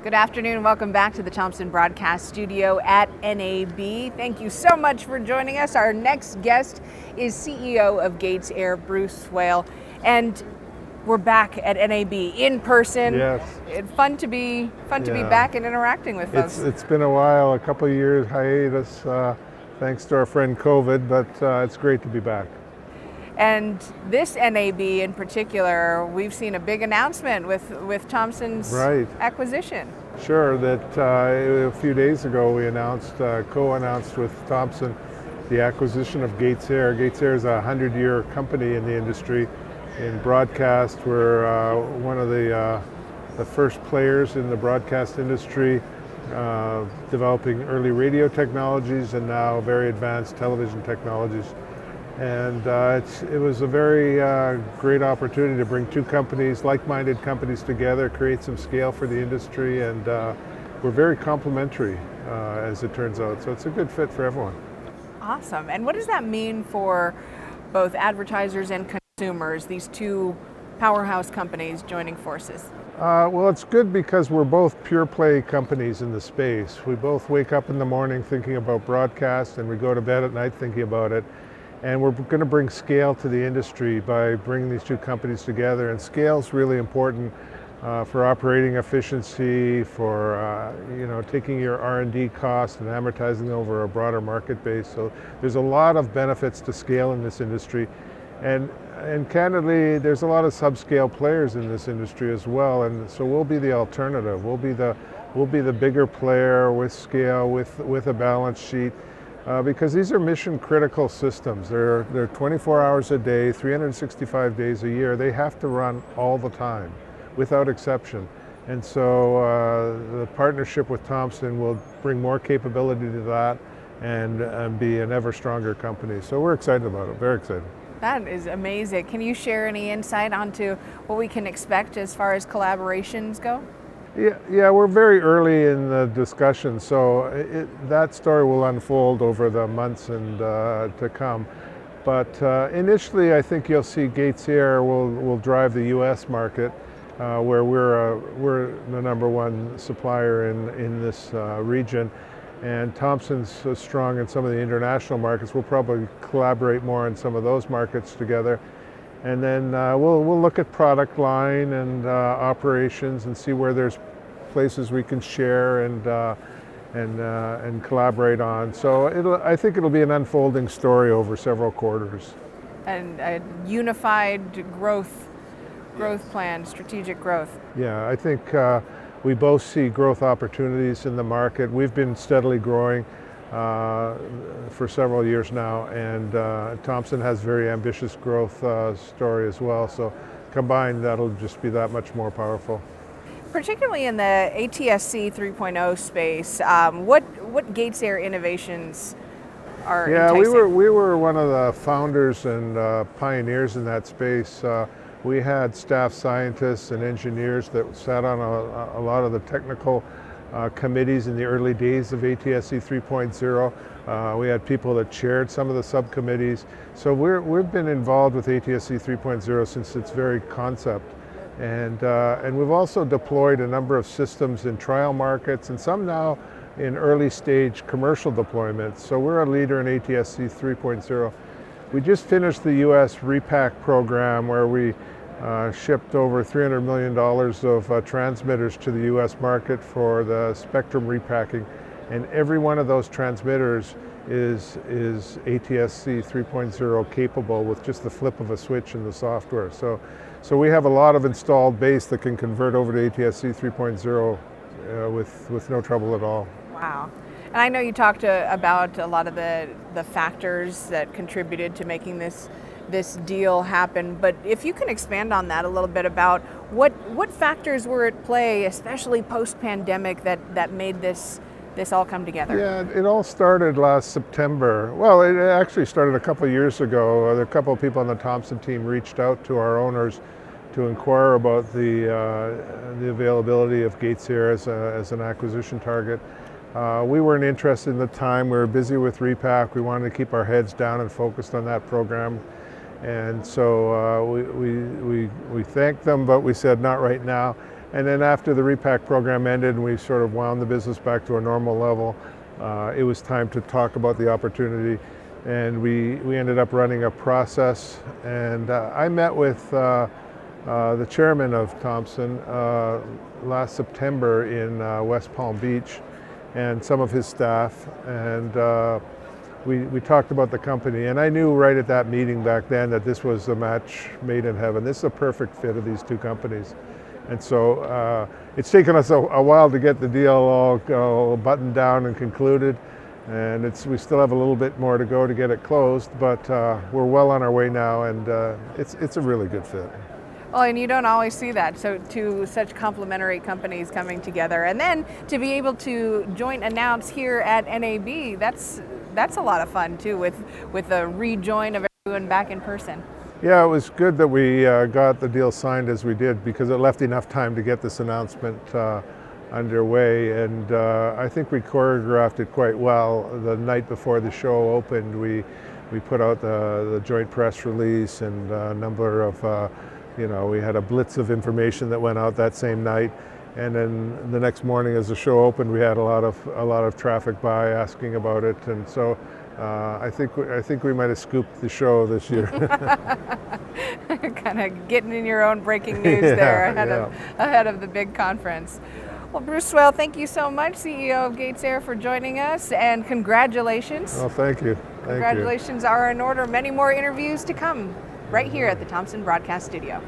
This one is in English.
Good afternoon. Welcome back to the Thomson Broadcast Studio at NAB. Thank you so much for joining us. Our next guest is CEO of GatesAir, Bruce Swail, and we're back at NAB in person. Yes. It's fun to be back and interacting with folks. It's been a while, a couple of years hiatus, thanks to our friend COVID, but it's great to be back. And this NAB in particular, we've seen a big announcement with Thomson's acquisition. Sure, that a few days ago we co-announced with Thomson the acquisition of GatesAir. GatesAir is a 100-year company in the industry. In broadcast, we're one of the first players in the broadcast industry, developing early radio technologies and now very advanced television technologies. And it was a very great opportunity to bring two companies, like-minded companies together, create some scale for the industry, and we're very complementary as it turns out. So it's a good fit for everyone. Awesome. And what does that mean for both advertisers and consumers, these two powerhouse companies joining forces? Well, it's good because we're both pure play companies in the space. We both wake up in the morning thinking about broadcast, and we go to bed at night thinking about it. And we're going to bring scale to the industry by bringing these two companies together. And scale is really important for operating efficiency, for taking your R&D cost and amortizing over a broader market base. So there's a lot of benefits to scale in this industry. And candidly, there's a lot of subscale players in this industry as well. And so we'll be the alternative. We'll be the bigger player with scale, with a balance sheet. Because these are mission critical systems. They're 24 hours a day, 365 days a year. They have to run all the time, without exception. And so the partnership with Thomson will bring more capability to that and be an ever stronger company. So we're excited about it, very excited. That is amazing. Can you share any insight onto what we can expect as far as collaborations go? Yeah, we're very early in the discussion, so that story will unfold over the months and to come. But initially, I think you'll see GatesAir will drive the U.S. market, where we're the number one supplier in this region, and Thomson's strong in some of the international markets. We'll probably collaborate more in some of those markets together. And then we'll look at product line and operations and see where there's places we can share and collaborate on. So I think it'll be an unfolding story over several quarters. And a unified growth plan, strategic growth. Yeah, I think we both see growth opportunities in the market. We've been steadily growing for several years now, and Thomson has very ambitious growth story as well. So combined, that'll just be that much more powerful. Particularly in the ATSC 3.0 space, what GatesAir innovations are enticing? we were one of the founders and pioneers in that space. We had staff scientists and engineers that sat on a lot of the technical committees in the early days of ATSC 3.0. We had people that chaired some of the subcommittees. So we've been involved with ATSC 3.0 since its very concept. And we've also deployed a number of systems in trial markets and some now in early stage commercial deployments. So we're a leader in ATSC 3.0. We just finished the US repack program where we shipped over $300 million of transmitters to the US market for the spectrum repacking. And every one of those transmitters is ATSC 3.0 capable with just the flip of a switch in the software. So we have a lot of installed base that can convert over to ATSC 3.0 with no trouble at all. Wow. And I know you talked about a lot of the factors that contributed to making this deal happen, but if you can expand on that a little bit about what factors were at play, especially post-pandemic, that made this all come together? Yeah, it all started last September. Well, it actually started a couple of years ago. A couple of people on the Thomson team reached out to our owners to inquire about the availability of GatesAir as an acquisition target. We weren't interested in the time. We were busy with repack. We wanted to keep our heads down and focused on that program. And so we thanked them, but we said not right now. And then after the repack program ended and we sort of wound the business back to a normal level, it was time to talk about the opportunity. And we ended up running a process. And I met with the chairman of Thomson last September in West Palm Beach and some of his staff. And we talked about the company. And I knew right at that meeting back then that this was a match made in heaven. This is a perfect fit of these two companies. And so it's taken us a while to get the deal all buttoned down and concluded. And we still have a little bit more to go to get it closed, but we're well on our way now, and it's a really good fit. Well, and you don't always see that. So two such complementary companies coming together, and then to be able to joint announce here at NAB, that's a lot of fun too, with the rejoin of everyone back in person. Yeah, it was good that we got the deal signed as we did, because it left enough time to get this announcement underway, and I think we choreographed it quite well. The night before the show opened, we put out the joint press release and a number of, we had a blitz of information that went out that same night, and then the next morning as the show opened, we had a lot of traffic by asking about it, and so I think we might have scooped the show this year. Kind of getting in your own breaking news there ahead of the big conference. Well, Bruce Swail, thank you so much, CEO of GatesAir, for joining us, and congratulations. Well, thank you. Congratulations are in order. Many more interviews to come right here at the Thomson Broadcast Studio.